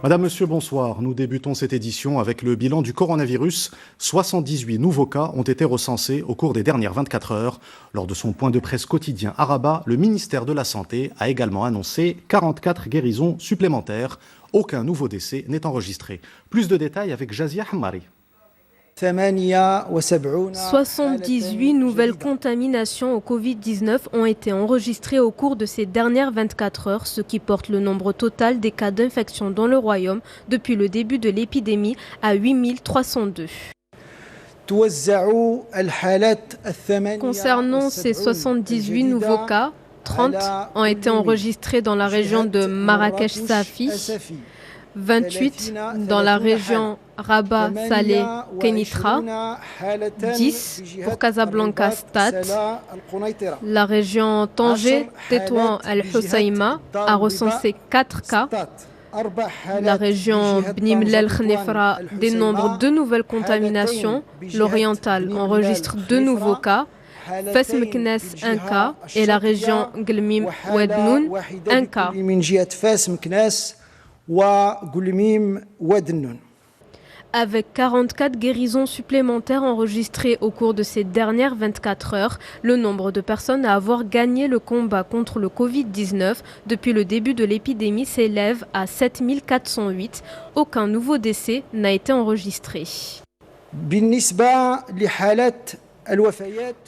Madame, Monsieur, bonsoir. Nous débutons cette édition avec le bilan du coronavirus. 78 nouveaux cas ont été recensés au cours des dernières 24 heures. Lors de son point de presse quotidien à Rabat, le ministère de la Santé a également annoncé 44 guérisons supplémentaires. Aucun nouveau décès n'est enregistré. Plus de détails avec Jazia Hammari. 78 nouvelles contaminations au Covid-19 ont été enregistrées au cours de ces dernières 24 heures, ce qui porte le nombre total des cas d'infection dans le royaume depuis le début de l'épidémie à 8302. Concernant ces 78 nouveaux cas, 30 ont été enregistrés dans la région de Marrakech-Safi, 28 dans la région Rabat-Salé-Kenitra, 10 pour Casablanca-Stade. La région Tanger-Tétouan-El-Hoceïma a recensé 4 cas. La région Bni Mellel-Khnefra dénombre 2 nouvelles contaminations. L'Oriental enregistre 2 nouveaux cas. Fes Meknes 1 cas et la région Glmim-Ouednoun 1 cas. Avec 44 guérisons supplémentaires enregistrées au cours de ces dernières 24 heures, le nombre de personnes à avoir gagné le combat contre le Covid-19 depuis le début de l'épidémie s'élève à 7408. Aucun nouveau décès n'a été enregistré.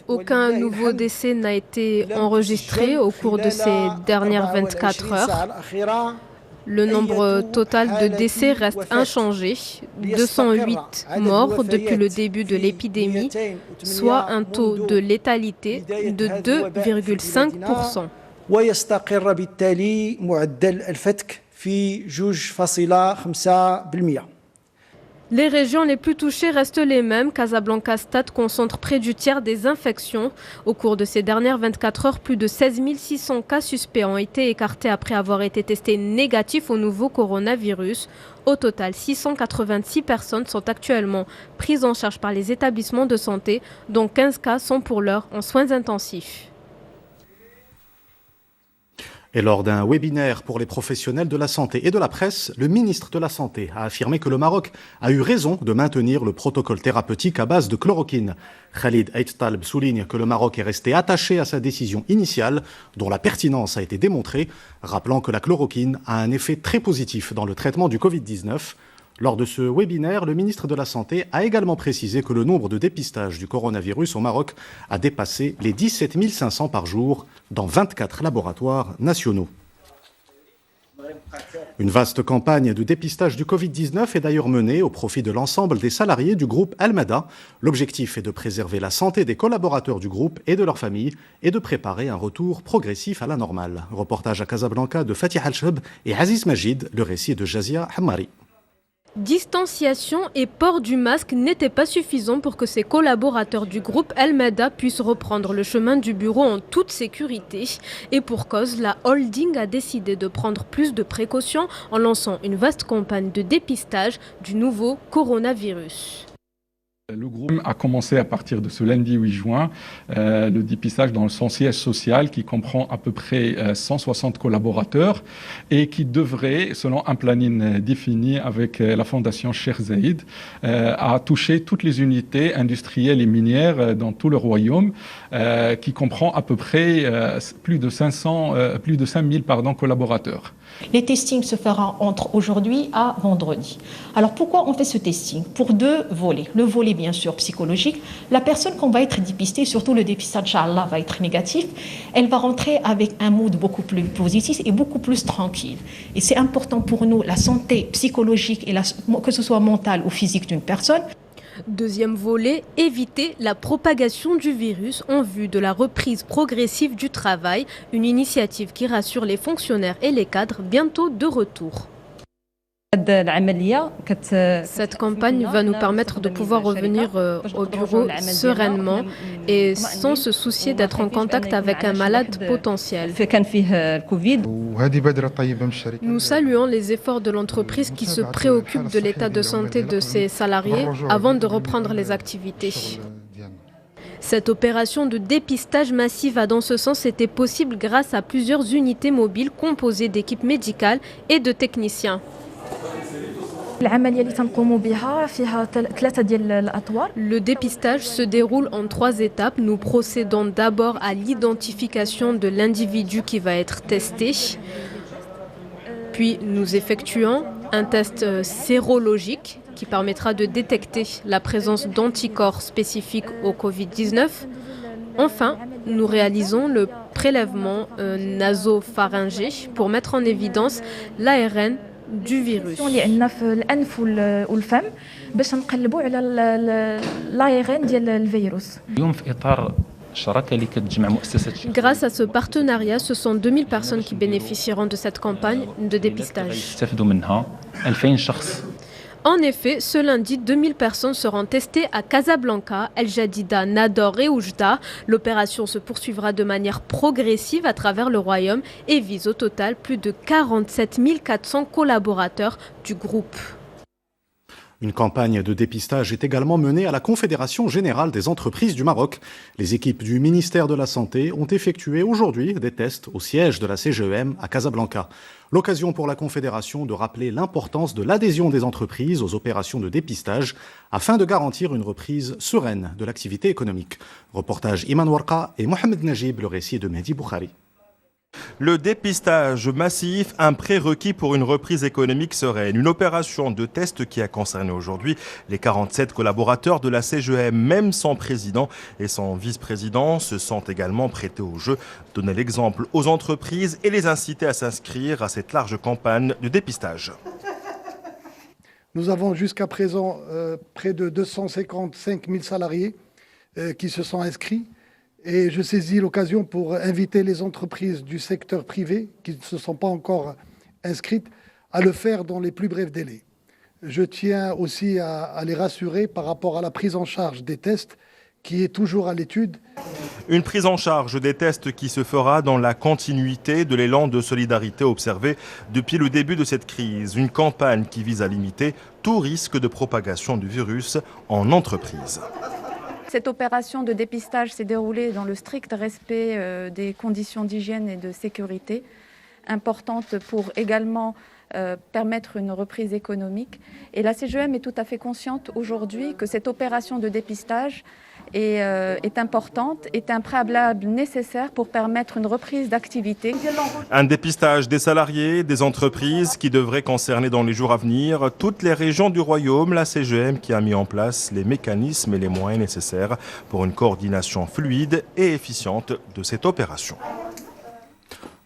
Aucun nouveau décès n'a été enregistré au cours de ces dernières 24 heures. Le nombre total de décès reste inchangé, 208 morts depuis le début de l'épidémie, soit un taux de létalité de 2,5%. Les régions les plus touchées restent les mêmes. Casablanca-Stade concentre près du tiers des infections. Au cours de ces dernières 24 heures, plus de 16 600 cas suspects ont été écartés après avoir été testés négatifs au nouveau coronavirus. Au total, 686 personnes sont actuellement prises en charge par les établissements de santé, dont 15 cas sont pour l'heure en soins intensifs. Et lors d'un webinaire pour les professionnels de la santé et de la presse, le ministre de la Santé a affirmé que le Maroc a eu raison de maintenir le protocole thérapeutique à base de chloroquine. Khalid Ait Taleb souligne que le Maroc est resté attaché à sa décision initiale, dont la pertinence a été démontrée, rappelant que la chloroquine a un effet très positif dans le traitement du Covid-19. Lors de ce webinaire, le ministre de la Santé a également précisé que le nombre de dépistages du coronavirus au Maroc a dépassé les 17 500 par jour dans 24 laboratoires nationaux. Une vaste campagne de dépistage du Covid-19 est d'ailleurs menée au profit de l'ensemble des salariés du groupe Almada. L'objectif est de préserver la santé des collaborateurs du groupe et de leurs familles et de préparer un retour progressif à la normale. Reportage à Casablanca de Fatih Al-Shab et Aziz Majid, le récit de Jazia Hammari. Distanciation et port du masque n'étaient pas suffisants pour que ses collaborateurs du groupe Almada puissent reprendre le chemin du bureau en toute sécurité. Et pour cause, la holding a décidé de prendre plus de précautions en lançant une vaste campagne de dépistage du nouveau coronavirus. Le groupe a commencé à partir de ce lundi 8 juin le dépistage dans son siège social qui comprend à peu près 160 collaborateurs et qui devrait, selon un planning défini avec la fondation Cheikh Zayed, à toucher toutes les unités industrielles et minières dans tout le royaume qui comprend à peu près plus de 5000 collaborateurs. Les testings se feront entre aujourd'hui à vendredi. Alors pourquoi on fait ce testing? Pour 2 volets. Le volet bien sûr psychologique. La personne qu'on va être dépistée, surtout le dépistage Inch'Allah va être négatif, elle va rentrer avec un mood beaucoup plus positif et beaucoup plus tranquille. Et c'est important pour nous, la santé psychologique, et que ce soit mentale ou physique d'une personne. Deuxième volet, éviter la propagation du virus en vue de la reprise progressive du travail, une initiative qui rassure les fonctionnaires et les cadres bientôt de retour. Cette campagne va nous permettre de pouvoir revenir au bureau sereinement et sans se soucier d'être en contact avec un malade potentiel. Nous saluons les efforts de l'entreprise qui se préoccupe de l'état de santé de ses salariés avant de reprendre les activités. Cette opération de dépistage massive a dans ce sens été possible grâce à plusieurs unités mobiles composées d'équipes médicales et de techniciens. Le dépistage se déroule en 3 étapes. Nous procédons d'abord à l'identification de l'individu qui va être testé. Puis nous effectuons un test sérologique qui permettra de détecter la présence d'anticorps spécifiques au Covid-19. Enfin, nous réalisons le prélèvement nasopharyngé pour mettre en évidence l'ARN du virus. Grâce à ce partenariat, ce sont 2000 personnes qui bénéficieront de cette campagne de dépistage. En effet, ce lundi, 2000 personnes seront testées à Casablanca, El Jadida, Nador et Oujda. L'opération se poursuivra de manière progressive à travers le royaume et vise au total plus de 47 400 collaborateurs du groupe. Une campagne de dépistage est également menée à la Confédération générale des entreprises du Maroc. Les équipes du ministère de la Santé ont effectué aujourd'hui des tests au siège de la CGEM à Casablanca. L'occasion pour la Confédération de rappeler l'importance de l'adhésion des entreprises aux opérations de dépistage afin de garantir une reprise sereine de l'activité économique. Reportage Iman Warqa et Mohamed Najib, le récit de Mehdi Boukhari. Le dépistage massif, un prérequis pour une reprise économique sereine. Une opération de test qui a concerné aujourd'hui les 47 collaborateurs de la CGEM. Même son président et son vice-président se sont également prêtés au jeu. Donner l'exemple aux entreprises et les inciter à s'inscrire à cette large campagne de dépistage. Nous avons jusqu'à présent près de 255 000 salariés qui se sont inscrits. Et je saisis l'occasion pour inviter les entreprises du secteur privé qui ne se sont pas encore inscrites à le faire dans les plus brefs délais. Je tiens aussi à les rassurer par rapport à la prise en charge des tests qui est toujours à l'étude. Une prise en charge des tests qui se fera dans la continuité de l'élan de solidarité observé depuis le début de cette crise. Une campagne qui vise à limiter tout risque de propagation du virus en entreprise. Cette opération de dépistage s'est déroulée dans le strict respect des conditions d'hygiène et de sécurité, importante pour également permettre une reprise économique. Et la CGEM est tout à fait consciente aujourd'hui que cette opération de dépistage est importante, est un préalable nécessaire pour permettre une reprise d'activité. Un dépistage des salariés, des entreprises qui devrait concerner dans les jours à venir toutes les régions du royaume. La CGEM qui a mis en place les mécanismes et les moyens nécessaires pour une coordination fluide et efficiente de cette opération.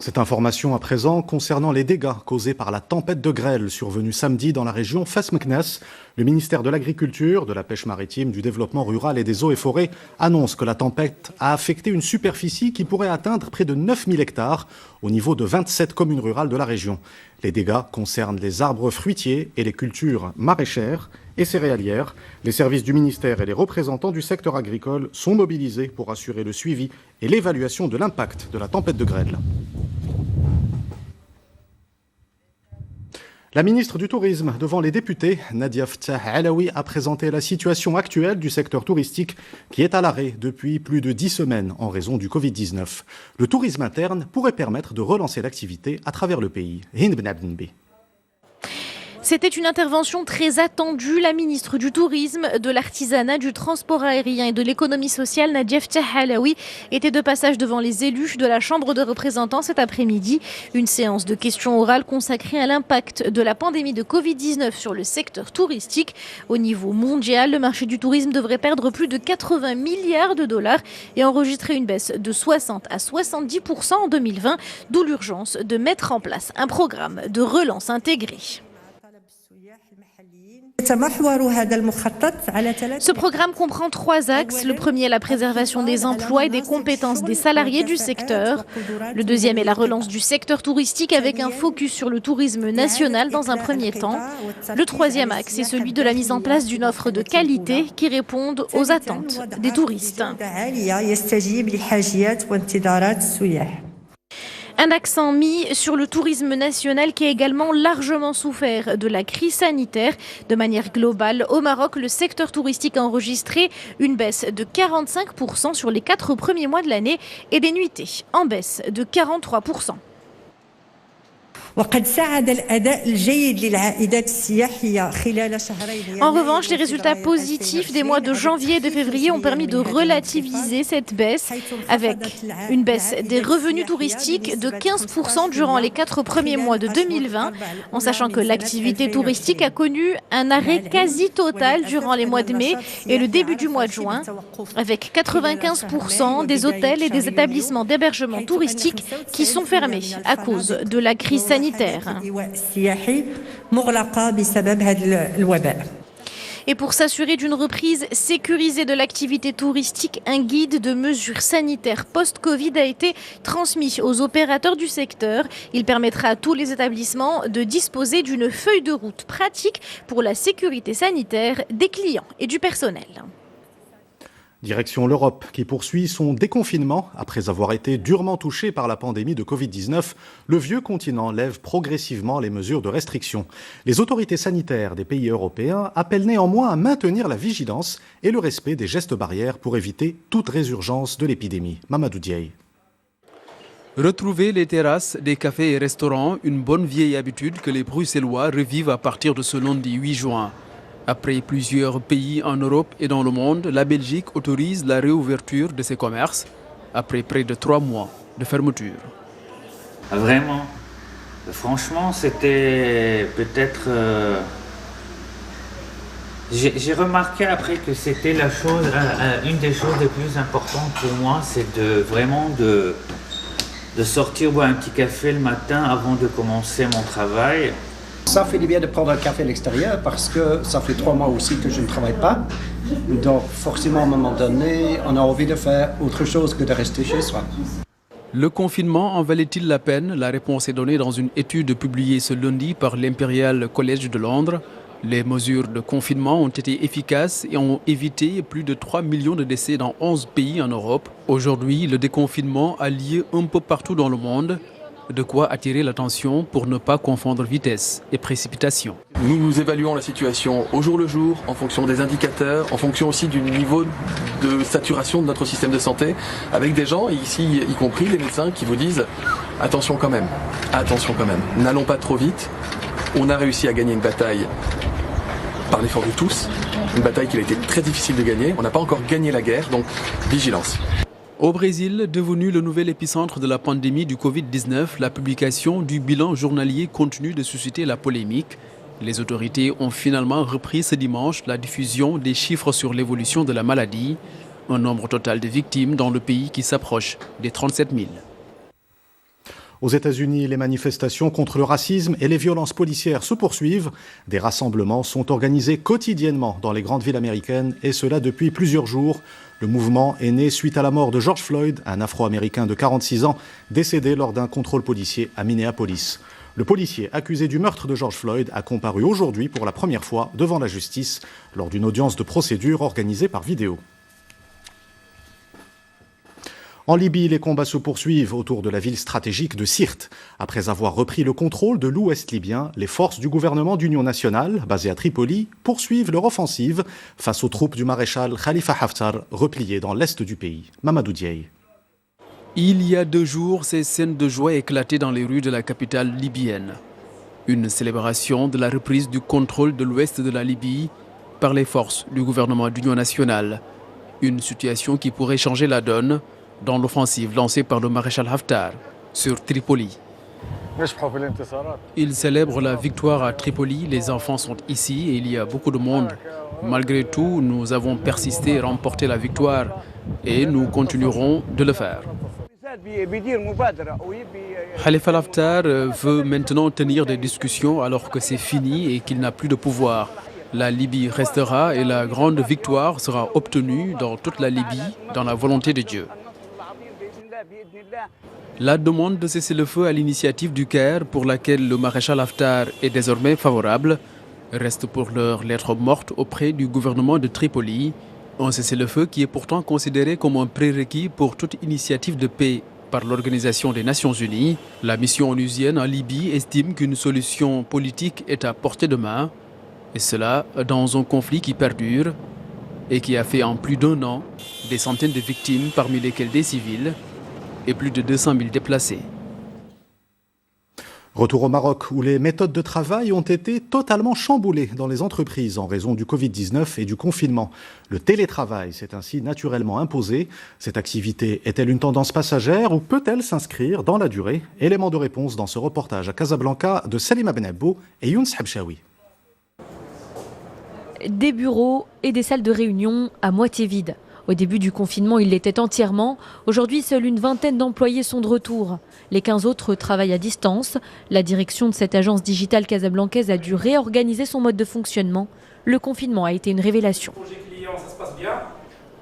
Cette information à présent concernant les dégâts causés par la tempête de grêle survenue samedi dans la région Fès-Meknès. Le ministère de l'Agriculture, de la Pêche maritime, du Développement rural et des eaux et forêts annonce que la tempête a affecté une superficie qui pourrait atteindre près de 9000 hectares au niveau de 27 communes rurales de la région. Les dégâts concernent les arbres fruitiers et les cultures maraîchères et céréalières. Les services du ministère et les représentants du secteur agricole sont mobilisés pour assurer le suivi et l'évaluation de l'impact de la tempête de grêle. La ministre du Tourisme devant les députés, Nadia Ftah Alaoui, a présenté la situation actuelle du secteur touristique qui est à l'arrêt depuis plus de 10 semaines en raison du Covid-19. Le tourisme interne pourrait permettre de relancer l'activité à travers le pays. Hind Ben Abdenbi. C'était une intervention très attendue. La ministre du Tourisme, de l'Artisanat, du Transport aérien et de l'Économie sociale, Nadia Ftah Alaoui, était de passage devant les élus de la Chambre de représentants cet après-midi. Une séance de questions orales consacrée à l'impact de la pandémie de Covid-19 sur le secteur touristique. Au niveau mondial, le marché du tourisme devrait perdre plus de 80 milliards de dollars et enregistrer une baisse de 60 à 70% en 2020, d'où l'urgence de mettre en place un programme de relance intégré. Ce programme comprend 3 axes. Le premier est la préservation des emplois et des compétences des salariés du secteur. Le deuxième est la relance du secteur touristique avec un focus sur le tourisme national dans un premier temps. Le troisième axe est celui de la mise en place d'une offre de qualité qui réponde aux attentes des touristes. Un accent mis sur le tourisme national qui a également largement souffert de la crise sanitaire. De manière globale, au Maroc, le secteur touristique a enregistré une baisse de 45% sur les 4 premiers mois de l'année et des nuitées en baisse de 43%. En revanche, les résultats positifs des mois de janvier et de février ont permis de relativiser cette baisse, avec une baisse des revenus touristiques de 15% durant les 4 premiers mois de 2020, en sachant que l'activité touristique a connu un arrêt quasi total durant les mois de mai et le début du mois de juin, avec 95% des hôtels et des établissements d'hébergement touristique qui sont fermés à cause de la crise sanitaire. Et pour s'assurer d'une reprise sécurisée de l'activité touristique, un guide de mesures sanitaires post-Covid a été transmis aux opérateurs du secteur. Il permettra à tous les établissements de disposer d'une feuille de route pratique pour la sécurité sanitaire des clients et du personnel. Direction l'Europe, qui poursuit son déconfinement. Après avoir été durement touché par la pandémie de Covid-19, le vieux continent lève progressivement les mesures de restriction. Les autorités sanitaires des pays européens appellent néanmoins à maintenir la vigilance et le respect des gestes barrières pour éviter toute résurgence de l'épidémie. Mamadou Diaye. Retrouver les terrasses des cafés et restaurants, une bonne vieille habitude que les Bruxellois revivent à partir de ce lundi 8 juin. Après plusieurs pays en Europe et dans le monde, la Belgique autorise la réouverture de ses commerces après près de 3 mois de fermeture. Vraiment, franchement, c'était peut-être... J'ai remarqué après que c'était la chose, une des choses les plus importantes pour moi, c'est de sortir boire un petit café le matin avant de commencer mon travail. Ça fait du bien de prendre un café à l'extérieur parce que ça fait 3 mois aussi que je ne travaille pas. Donc forcément, à un moment donné, on a envie de faire autre chose que de rester chez soi. Le confinement en valait-il la peine? La réponse est donnée dans une étude publiée ce lundi par l'Imperial College de Londres. Les mesures de confinement ont été efficaces et ont évité plus de 3 millions de décès dans 11 pays en Europe. Aujourd'hui, le déconfinement a lieu un peu partout dans le monde. De quoi attirer l'attention pour ne pas confondre vitesse et précipitation. Nous évaluons la situation au jour le jour, en fonction des indicateurs, en fonction aussi du niveau de saturation de notre système de santé, avec des gens, ici y compris les médecins, qui vous disent « attention quand même, n'allons pas trop vite ». On a réussi à gagner une bataille par l'effort de tous, une bataille qu'il a été très difficile de gagner. On n'a pas encore gagné la guerre, donc vigilance. Au Brésil, devenu le nouvel épicentre de la pandémie du Covid-19, la publication du bilan journalier continue de susciter la polémique. Les autorités ont finalement repris ce dimanche la diffusion des chiffres sur l'évolution de la maladie. Un nombre total de victimes dans le pays qui s'approche des 37 000. Aux États-Unis, les manifestations contre le racisme et les violences policières se poursuivent. Des rassemblements sont organisés quotidiennement dans les grandes villes américaines, et cela depuis plusieurs jours. Le mouvement est né suite à la mort de George Floyd, un Afro-Américain de 46 ans, décédé lors d'un contrôle policier à Minneapolis. Le policier accusé du meurtre de George Floyd a comparu aujourd'hui pour la première fois devant la justice lors d'une audience de procédure organisée par vidéo. En Libye, les combats se poursuivent autour de la ville stratégique de Sirte. Après avoir repris le contrôle de l'ouest libyen, les forces du gouvernement d'union nationale, basées à Tripoli, poursuivent leur offensive face aux troupes du maréchal Khalifa Haftar, repliées dans l'est du pays. Mamadou Diaye. Il y a 2 jours, ces scènes de joie éclataient dans les rues de la capitale libyenne. Une célébration de la reprise du contrôle de l'ouest de la Libye par les forces du gouvernement d'union nationale. Une situation qui pourrait changer la donne dans l'offensive lancée par le maréchal Haftar sur Tripoli. Ils célèbrent la victoire à Tripoli, les enfants sont ici et il y a beaucoup de monde. Malgré tout, nous avons persisté et remporté la victoire et nous continuerons de le faire. Khalifa Haftar veut maintenant tenir des discussions alors que c'est fini et qu'il n'a plus de pouvoir. La Libye restera et la grande victoire sera obtenue dans toute la Libye, dans la volonté de Dieu. La demande de cessez-le-feu à l'initiative du Caire, pour laquelle le maréchal Haftar est désormais favorable, reste pour l'heure lettre morte auprès du gouvernement de Tripoli. Un cessez-le-feu qui est pourtant considéré comme un prérequis pour toute initiative de paix par l'Organisation des Nations Unies. La mission onusienne en Libye estime qu'une solution politique est à portée de main, et cela dans un conflit qui perdure et qui a fait en plus d'1 an des centaines de victimes, parmi lesquelles des civils, et plus de 200 000 déplacés. Retour au Maroc, où les méthodes de travail ont été totalement chamboulées dans les entreprises en raison du Covid-19 et du confinement. Le télétravail s'est ainsi naturellement imposé. Cette activité est-elle une tendance passagère ou peut-elle s'inscrire dans la durée? Élément de réponse dans ce reportage à Casablanca de Salima Benabou et Younes Habchaoui. Des bureaux et des salles de réunion à moitié vides. Au début du confinement, il l'était entièrement. Aujourd'hui, seule une vingtaine d'employés sont de retour. Les 15 autres travaillent à distance. La direction de cette agence digitale casablancaise a dû réorganiser son mode de fonctionnement. Le confinement a été une révélation. Projet client, ça se passe bien.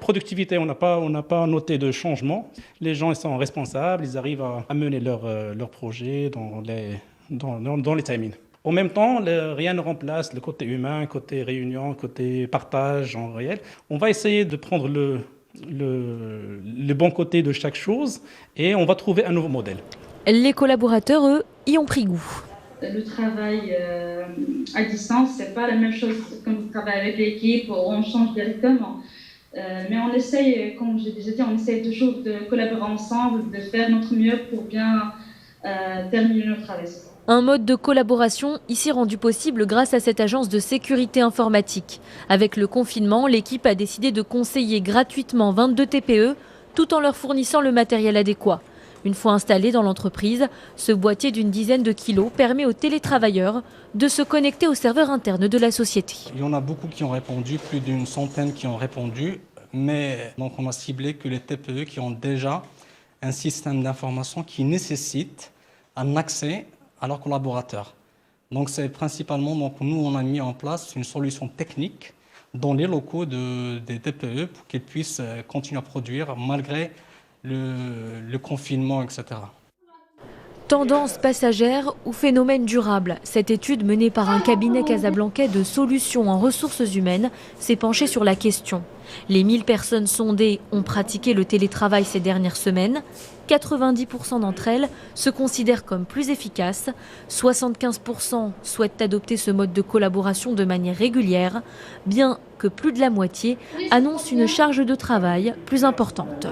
Productivité, on n'a pas noté de changement. Les gens ils sont responsables, ils arrivent à mener leur projet dans les timings. En même temps, rien ne remplace le côté humain, côté réunion, côté partage en réel. On va essayer de prendre le bon côté de chaque chose et on va trouver un nouveau modèle. Les collaborateurs, eux, y ont pris goût. Le travail à distance, c'est pas la même chose que le travail avec l'équipe, on change directement. Mais on essaye, comme j'ai déjà dit, on essaye toujours de collaborer ensemble, de faire notre mieux pour bien terminer notre travail. Un mode de collaboration ici rendu possible grâce à cette agence de sécurité informatique. Avec le confinement, l'équipe a décidé de conseiller gratuitement 22 TPE tout en leur fournissant le matériel adéquat. Une fois installé dans l'entreprise, ce boîtier d'une dizaine de kilos permet aux télétravailleurs de se connecter au serveur interne de la société. Il y en a beaucoup qui ont répondu, plus d'une centaine qui ont répondu, mais donc on a ciblé que les TPE qui ont déjà un système d'information qui nécessite un accès à leurs collaborateurs. Donc c'est principalement, nous on a mis en place une solution technique dans les locaux des TPE pour qu'ils puissent continuer à produire malgré le confinement, etc. Tendance passagère ou phénomène durable? Cette étude menée par un cabinet casablancais de solutions en ressources humaines s'est penchée sur la question. Les 1000 personnes sondées ont pratiqué le télétravail ces dernières semaines. 90% d'entre elles se considèrent comme plus efficaces. 75% souhaitent adopter ce mode de collaboration de manière régulière, bien que plus de la moitié annoncent une charge de travail plus importante.